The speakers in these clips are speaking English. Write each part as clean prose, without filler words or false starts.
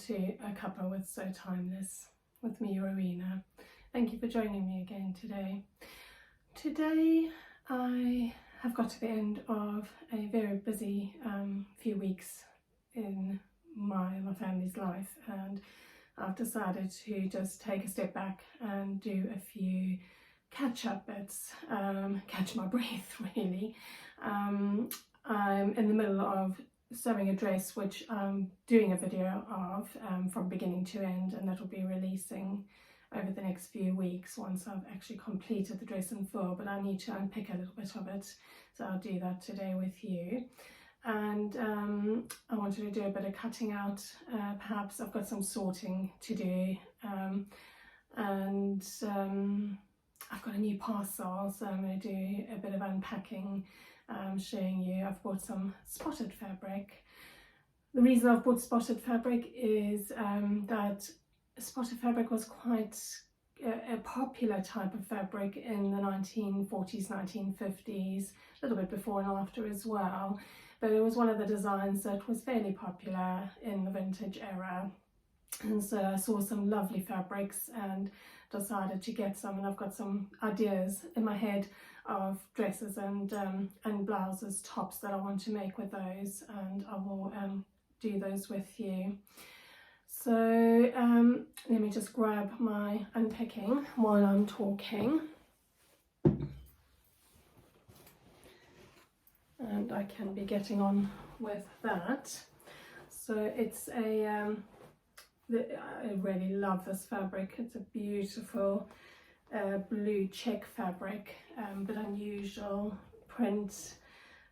to a Cuppa with So Timeless with me, Rowena. Thank you for joining me again today. Today I have got to the end of a very busy few weeks in my family's life, and I've decided to just take a step back and do a few catch-up bits, catch my breath really. I'm in the middle of sewing a dress which I'm doing a video of from beginning to end, and that will be releasing over the next few weeks once I've actually completed the dress in full, but I need to unpick a little bit of it, so I'll do that today with you. And I wanted to do a bit of cutting out, perhaps I've got some sorting to do, and I've got a new parcel, so I'm going to do a bit of unpacking, showing you. I've bought some spotted fabric. The reason I've bought spotted fabric is that spotted fabric was quite a popular type of fabric in the 1940s, 1950s, a little bit before and after as well, but it was one of the designs that was fairly popular in the vintage era. And so I saw some lovely fabrics and decided to get some, and I've got some ideas in my head of dresses and blouses, tops that I want to make with those, and I will do those with you. So let me just grab my unpicking while I'm talking, and I can be getting on with that. So it's a I really love this fabric. It's a beautiful blue check fabric, but unusual print,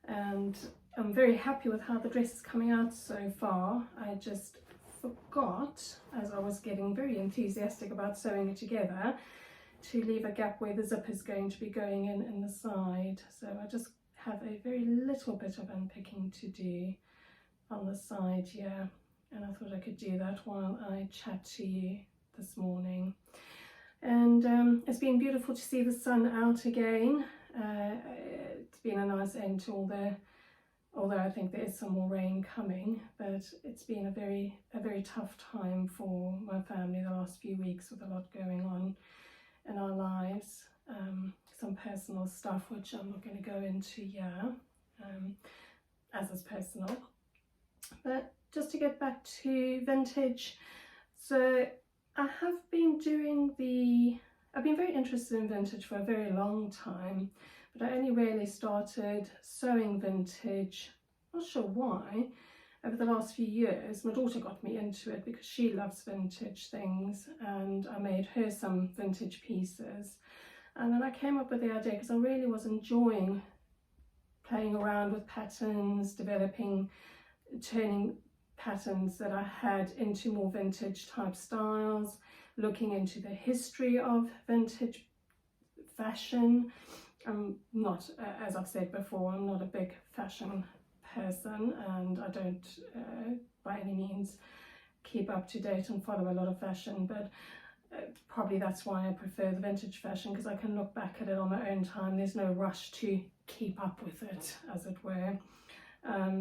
and I'm very happy with how the dress is coming out so far. I just forgot, as I was getting very enthusiastic about sewing it together, to leave a gap where the zip is going to be going in the side. So I just have a very little bit of unpicking to do on the side here, and I thought I could do that while I chat to you this morning. And it's been beautiful to see the sun out again. It's been a nice end to all the, although I think there is some more rain coming, but it's been a very tough time for my family the last few weeks, with a lot going on in our lives. Some personal stuff which I'm not going to go into here, as is personal. But just to get back to vintage, so I have been I've been very interested in vintage for a very long time, but I only really started sewing vintage, not sure why, over the last few years. My daughter got me into it because she loves vintage things, and I made her some vintage pieces. And then I came up with the idea because I really was enjoying playing around with patterns, turning patterns that I had into more vintage type styles, looking into the history of vintage fashion. I'm not, as I've said before, I'm not a big fashion person, and I don't by any means keep up to date and follow a lot of fashion, but probably that's why I prefer the vintage fashion, because I can look back at it on my own time. There's no rush to keep up with it, as it were.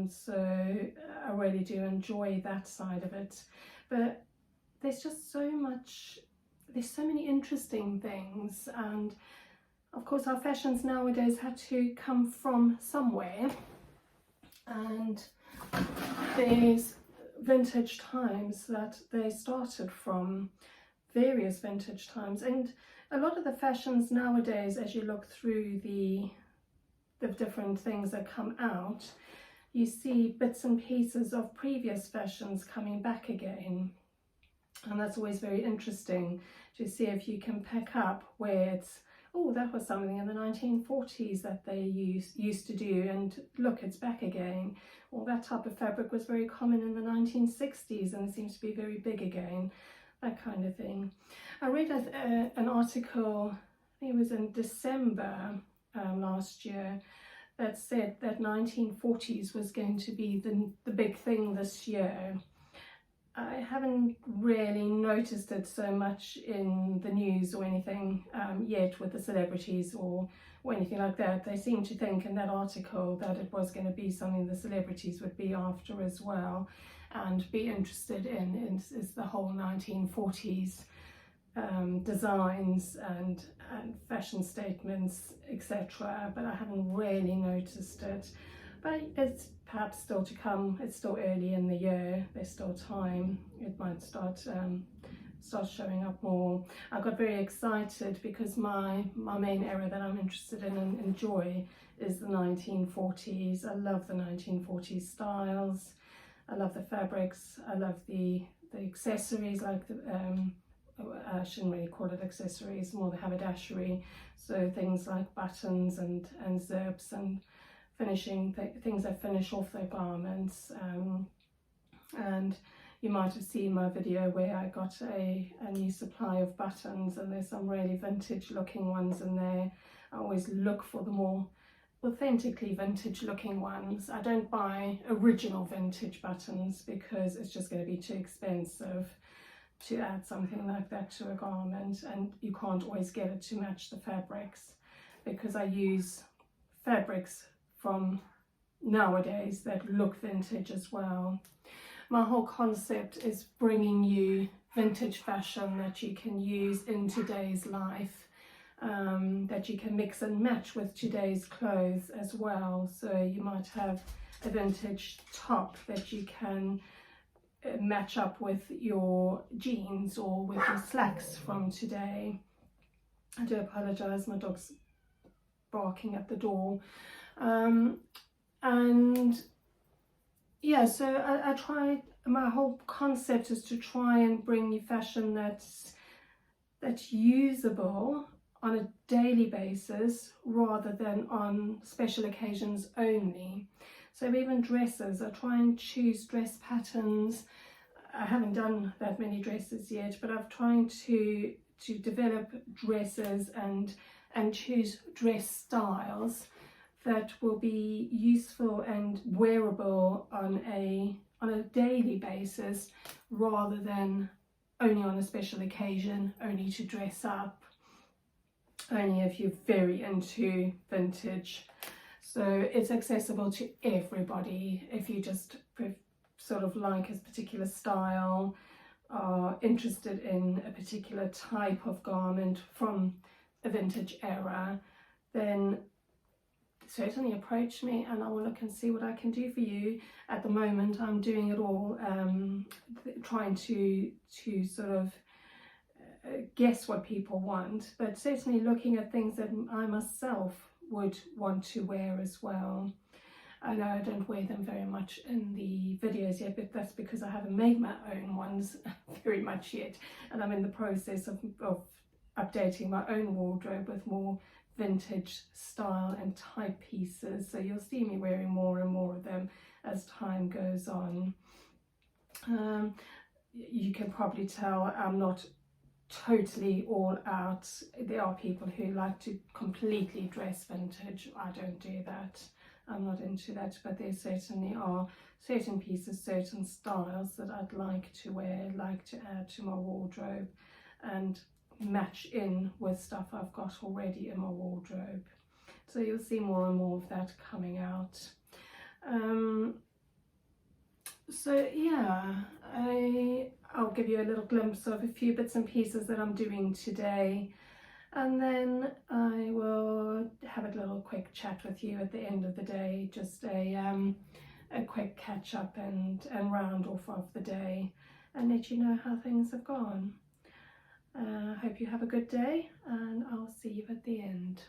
So I really do enjoy that side of it, but there's just there's so many interesting things, and of course our fashions nowadays had to come from somewhere, and there's vintage times that they started from, various vintage times, and a lot of the fashions nowadays, as you look through the different things that come out, you see bits and pieces of previous fashions coming back again, and that's always very interesting to see if you can pick up where it's, oh, that was something in the 1940s that they used to do, and look, it's back again. Or that type of fabric was very common in the 1960s and it seems to be very big again, that kind of thing. I read an article, I think it was in December last year, that said that 1940s was going to be the big thing this year. I haven't really noticed it so much in the news or anything yet with the celebrities or anything like that. They seem to think in that article that it was going to be something the celebrities would be after as well. and be interested in is the whole 1940s designs and fashion statements, etc. But I haven't really noticed it. But it's perhaps still to come. It's still early in the year. There's still time. It might start showing up more. I got very excited because my main area that I'm interested in and enjoy is the 1940s. I love the 1940s styles. I love the fabrics. I love the accessories, like the I shouldn't really call it accessories, more the haberdashery. So things like buttons and zips and finishing things that finish off their garments. And you might have seen my video where I got a new supply of buttons, and there's some really vintage looking ones in there. I always look for the more authentically vintage looking ones. I don't buy original vintage buttons because it's just going to be too expensive to add something like that to a garment, and you can't always get it to match the fabrics, because I use fabrics from nowadays that look vintage as well. My whole concept is bringing you vintage fashion that you can use in today's life, that you can mix and match with today's clothes as well. So you might have a vintage top that you can match up with your jeans or with your slacks from today. I do apologize, my dog's barking at the door. And yeah, so I try, my whole concept is to try and bring you fashion that's usable on a daily basis rather than on special occasions only. So even dresses, I try and choose dress patterns. I haven't done that many dresses yet, but I'm trying to develop dresses and choose dress styles that will be useful and wearable on a daily basis rather than only on a special occasion, only to dress up, only if you're very into vintage. So it's accessible to everybody if you just sort of like a particular style, are interested in a particular type of garment from a vintage era, then certainly approach me and I will look and see what I can do for you. At the moment I'm doing it all, trying to sort of guess what people want, but certainly looking at things that I myself would want to wear as well. I know I don't wear them very much in the videos yet, but that's because I haven't made my own ones very much yet, and I'm in the process of updating my own wardrobe with more vintage style and type pieces. So you'll see me wearing more and more of them as time goes on. You can probably tell I'm not totally all out. There are people who like to completely dress vintage. I don't do that. I'm not into that, but there certainly are certain pieces, certain styles that I'd like to wear, like to add to my wardrobe and match in with stuff I've got already in my wardrobe. So you'll see more and more of that coming out. So yeah, I'll give you a little glimpse of a few bits and pieces that I'm doing today, and then I will have a little quick chat with you at the end of the day, just a quick catch up and round off of the day and let you know how things have gone. I hope you have a good day, and I'll see you at the end.